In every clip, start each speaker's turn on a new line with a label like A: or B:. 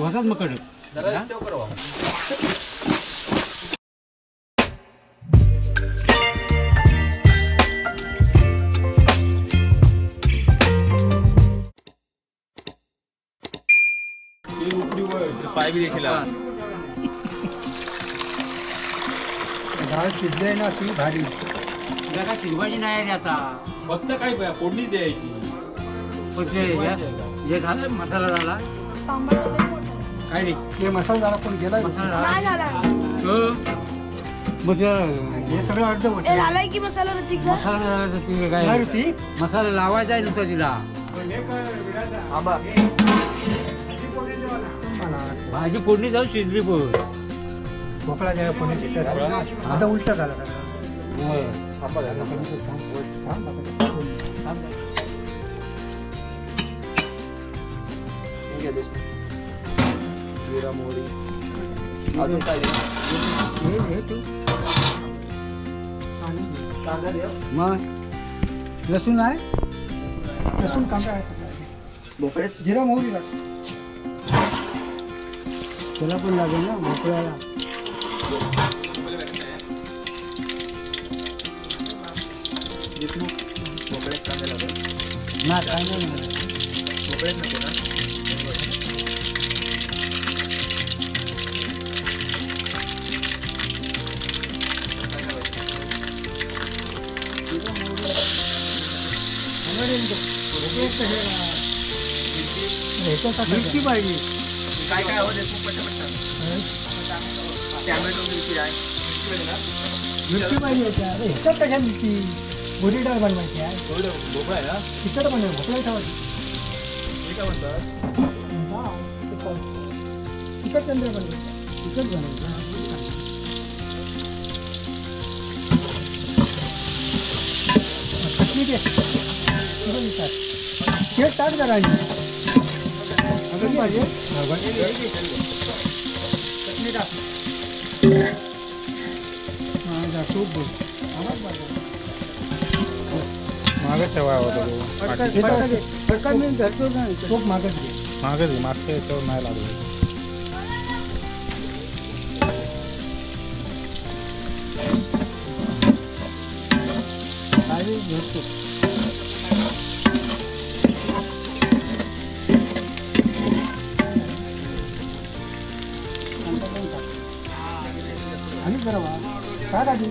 A: वसात मकड
B: पाय बी देखील
A: डाळ शिजले ना अशी भारी
C: काय शिजवायची नाही आता
B: फक्त काय फोडणी द्यायची
C: हे झालं मसाला झाला
A: काय नाही ते मसाला झाला पण गेला हे सगळं अर्ध
D: झालाय की मसाला
C: मसाला लावायचा आहे नुसतं तिला भाजी फोडणी जाऊ शिजली पण
A: भोपळा ज्या फोडणी आता उलट झाला
B: जिरा मोहरी अजून काय
A: मग लसूण आहे लसूण कांदा आहे भोपळ्यात जिरा मोहरी लागते त्याला पण लागेल ना भोपळ्याला
B: भोपळ्यात कांदा लागेल
A: ना काय नाही
B: भोपळ्यात नको ना
A: मिरची पाहिजे
B: काय काय हवं टॅमॅटो मिरची आहे
A: मिरची पाहिजे ह्याच्यात कशा मिरची गोरी डाळ बनवायची आहे
B: भोपळा आहे ना
A: तिखट बनवाय भोपळा ठेवायची
B: हे काय म्हणतात
A: तिखट चंद्र बनवायचं तिखट बनवायचं चटणी दे ते टाक जरा पाहिजे चटणी टाक खूप बोल
E: मागच ठेवा
A: पटकन मी धरतो ना खूप मागच घे
E: मागच्या याच्यावर नाही लागलं
A: काय घेतो आणि बरोबर काय आधी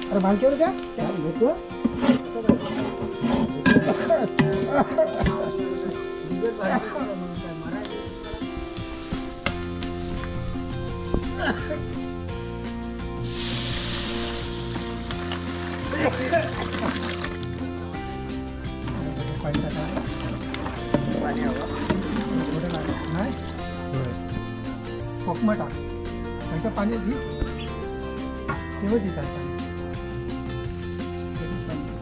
A: अरे भांच्यावर द्या घेतो कोकमटा त्याच्या पाण्यात घे तेव्हा देतात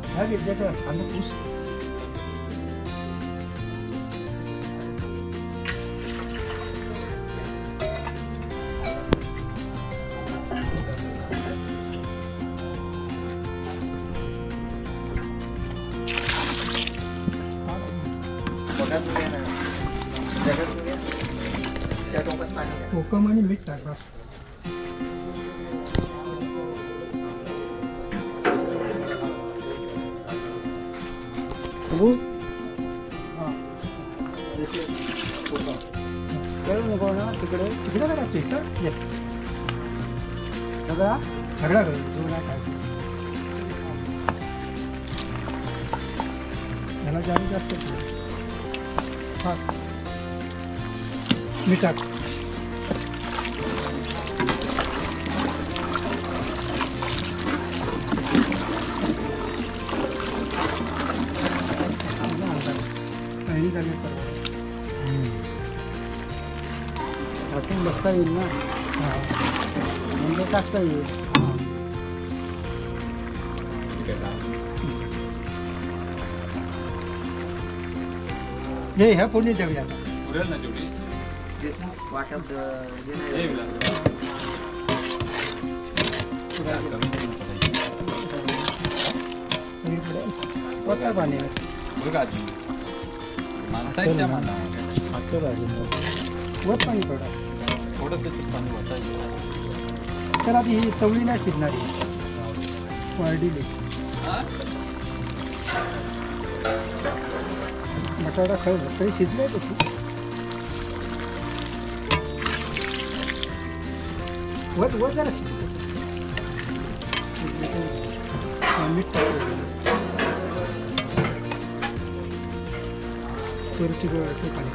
A: पाणी घेतल्याचं आम्ही ऊस कोकम आणि मीठ टाक बस नको ना तिकडे तिकडे करा तिकडे सगळा सगळा याला जास्त जास्त फास्ट मीठ टाक वाटून बघता येईल ना म्हणजे टाकता येईल हे ह्या फोडणी देऊया आता.
B: पुरेल ना जेवढी
D: देशमुख वाटप
B: हे विला.
A: काय पाणी आहे?
B: बघा आधी माणसं आहेत त्या माणसाला
A: वत पाणी पडा.
B: थोडं त्याच्यात पाणी वाचायचं.
A: तर आधी ही चवळी नाही शिजणारी वाढली बटाटा खळलं तरी शिजले तशी. वत वत जरा शिजलं. मीठ टाकलं. तुरीची गोळ्याचं पाणी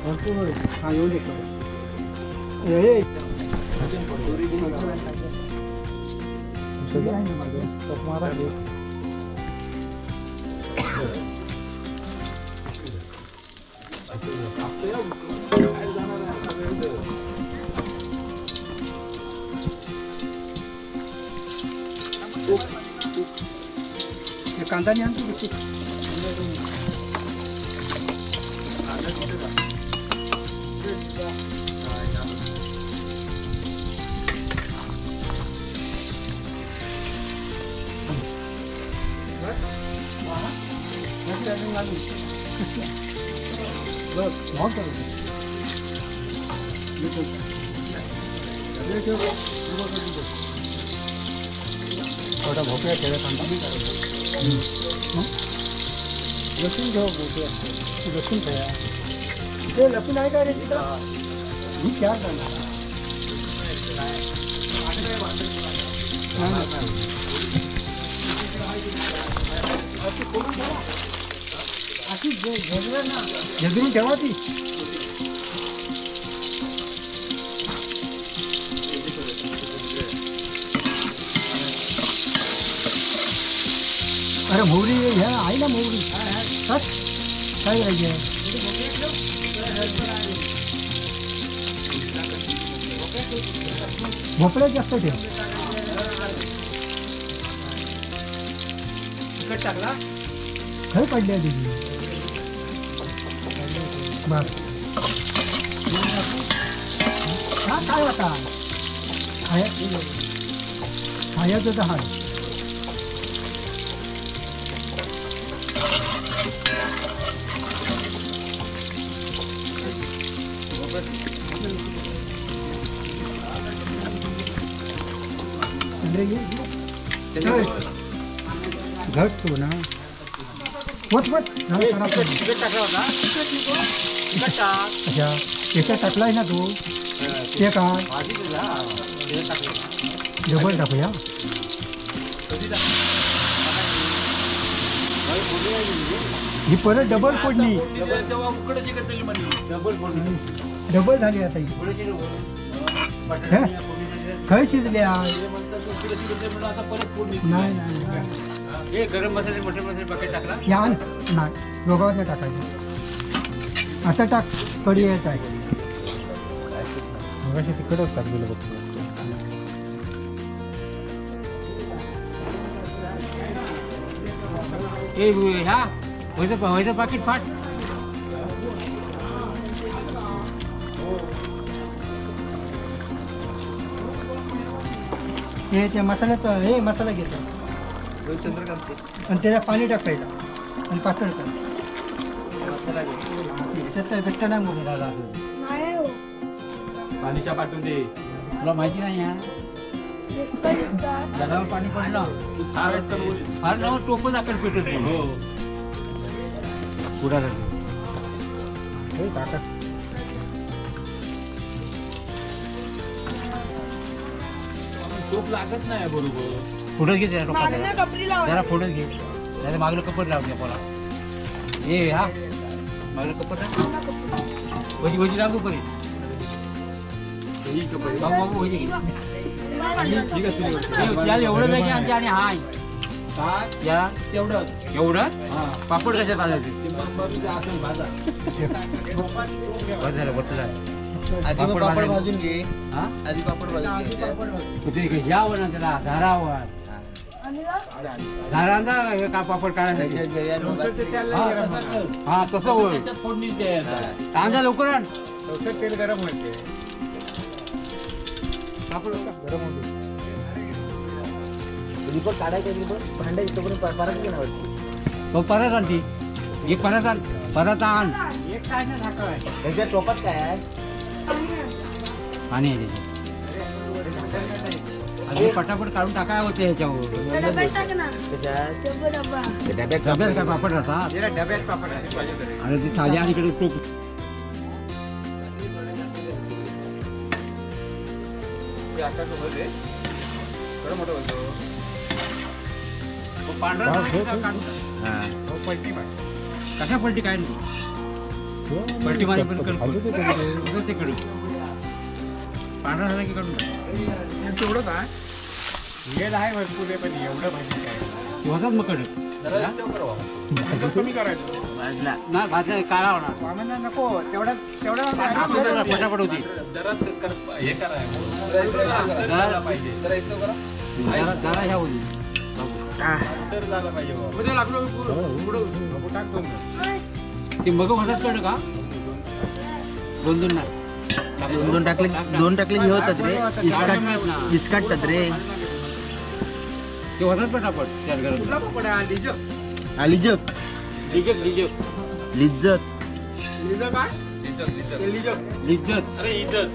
A: भरपूर वेळ. हा येऊ दे कांदा नाही आणतो कशी थोडा भोपळा केला कांदा लसूण घेऊ भोपळा लसूण ठेवा ते लसूण आहे का रे तिथं मी क्या करणार झेदरून ठेवा ती. अरे मोहरी ह्या आहे ना मोहरी काय पाहिजे भोपळ्यात जास्त ठेव.
B: टाकला
A: खरं पडले दिली बस. हा काय होता खायचं तर हा घट तू ना वत वत
C: टाकला होता
A: अच्छा याच्यात टाकलाय ना तू ते काय डबल टाकूया. ही परत डबल फोडणी डबल झाली आता ही खय शिजल्या नाही नाही
C: हे गरम मसाले मोठे मसाले पॅकेट टाकला
A: या नाही दोघांना टाकायचं आता टाक कढी येत आहे
E: मग तिकडच टाकलेलं बघतो.
C: हे ह्या व्हायचं पाकिट फाट
A: हे त्या मसाल्यात हे मसाला घेतो
D: चंद्रकांतचे
A: आणि त्याला पाणी टाकायचं आणि पातळ कर
D: मसाला
A: त्यात घट्ट नाही मोठं झाला
B: पाणीच्या पाठवून दे.
C: तुला माहिती नाही ह्या जगावर पाणी पडलं फार नाव टोपच आकड पेटत नाही.
B: हो
C: पुढा
E: हे टाका
B: तूप लागत नाही बरोबर.
C: पुढं घे जरा टोपात जरा पुढं घे जरा मागलं कपड लावते मला हे हा मागलं कपड वजी वजी लागू पर्यंत बाबू बाबू वजी घे याला एवढं नाही की आमच्या आणि हाय या
B: तेवढं
C: एवढं पापड कशात आणायचे झालं बसलं
D: आधी मग पापड भाजून घे
C: हा
D: आधी पापड भाजून घे
C: यावं ना त्याला धारावर झाडांचा हे का पापड काढायसाठी हा तसं होय
B: फोडणीच द्यायचा
C: कांदा लवकर आण
E: लवकर तेल गरम होते
C: पापड
E: गरम होते
D: रिपोर्ट काढायचं भांडा इथपर्यंत परत गेला
C: तो परत आणती एक परत आण परत आण
A: एक काय ना झाकळ
D: त्याच्या टोपात काय आहे
C: पाणी आहे त्याच्यात पटापट काढून टाकाय होते ह्याच्यावर डब्यात काय पापड राहतात
E: डब्यात पापड पाहिजे
C: आणि ती थाली आणि इकडे टोप पांढरा कशा पलटी काय नाही पलटी माझी पण ते कडू पांढरा झाला की काढून
E: तेवढं काय येड आहे भरपूर आहे पण एवढं भाजी काय
C: होतात मग कडू
E: कमी करायचं
C: ना भाज्या काळा होणार
E: आम्हाला नको तेवढ्या
C: पटापट होती
B: हे करायचं
C: जरा ह्या होती
B: सर झाला पाहिजे
C: ते मग होतात कळलं का दोन दोन नाही
D: दोन टाकले हे होतात रे इसकाटतात रे
C: ते होतात पटापट चार गरम
D: लिज्जत
C: लिज्जत
B: अरे इज्जत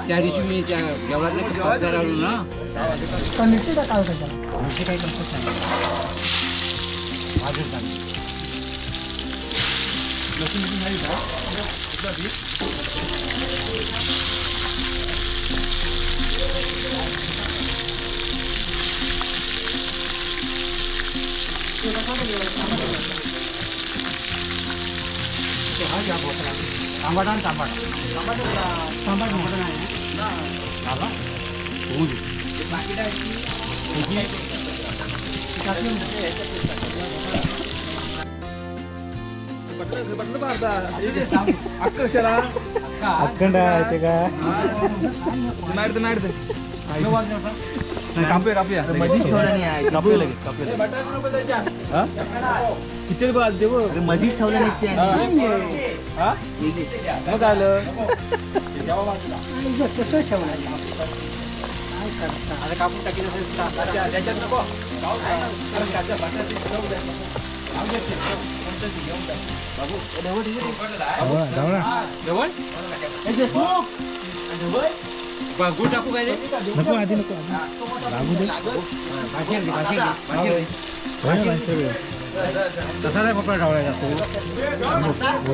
C: त्या दिवशी मी त्या जेवणात आलो ना
A: मिरची टाकावं त्याच्यात
C: म्हणजे काही करतो भाजून टाकली तांबाटा
E: अखंड आहे ते काय
C: किती बाद देव
D: मधीच ठेवलं नाही
C: मग आलं
A: कसं ठेवणार काय करता
C: आता कापून टाकी गुळ टाकू काय रे
E: नको आधी नको लागू दे
C: तसा नाही पकडा ठेवला जातो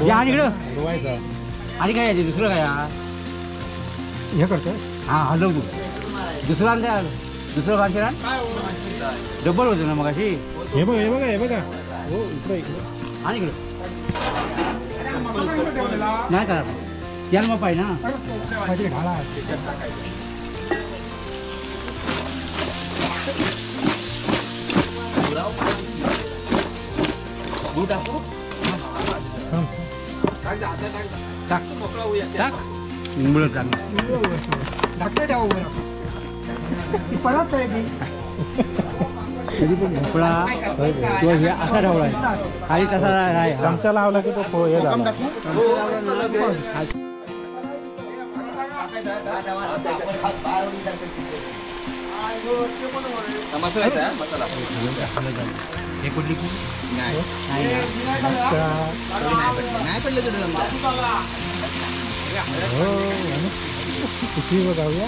C: या आणि इकडं
E: उडवायचा
C: आणि काय यायचे दुसरं काय
E: हे करतो
C: हा हलव तू दुसरा द्या दुसरं भाषे डबल होतं ना मग अशी
E: हे बघा हो इकडे
C: आणि इकडं नाही करा याला मग पाहिजे ना
E: काहीतरी ढाळा
C: दूध टाकू टाक टाक मुळं चांगलं
A: धाकटं ठेवा बरं परत आहे की
C: भोपळा तो हे असा ठेवला आहे खाली तसा आहे
E: चमचा लावला की तो हे झाला
C: हे कुठली की
D: नाही पडलं
E: किती बघावूया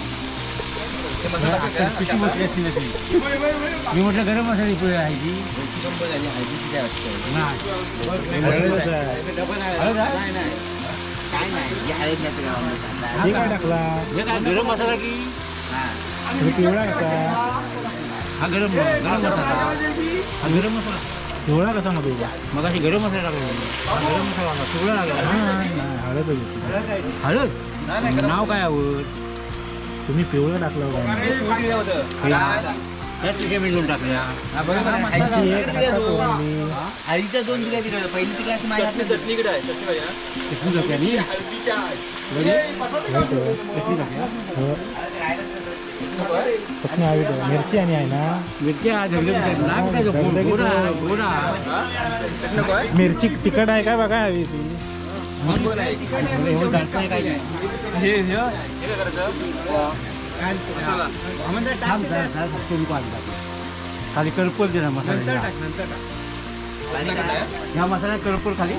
C: मी म्हटलं गरम मसाली पोळी आहे की
E: काय टाकला
C: गरम मसाला की
E: पिवळा का
C: हा गरम मसाला हा गरम मसाला
E: पिवळा कसा मध्ये
C: मग अशी गरम मसाला टाकला गरम मसाला पिवळा लागला
E: हळद
C: हळद नाव काय आवड
E: तुम्ही पिवळं टाकलं
C: त्यात तिघे मिळून टाकल्या
B: बरोबर आहे.
D: आईची एक
B: चटणी
D: खाता
B: द्या
D: कोणी. आईच्या 2 दिल्या तिकडे पहिली तिकडे अशी माझ्या हातात
C: चटणी टाकली
A: चटणी हवी तर. मिरची आणि आहे ना
C: मिरच्या गोडा
A: मिरची तिखट आहे का बघा हवी ती.
C: खाली करपूर दे ना मसाला ह्या मसाला करपूर खाली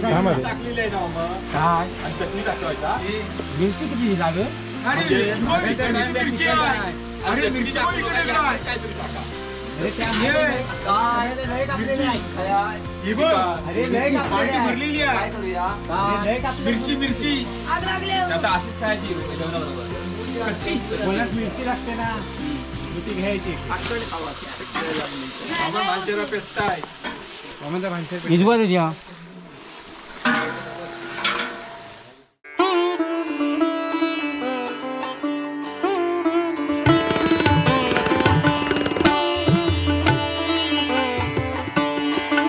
A: त्यामध्ये
C: काय मिरची किती लागेल
E: मिरची
A: मिरची लागते ना ती घ्यायची.
C: इजवा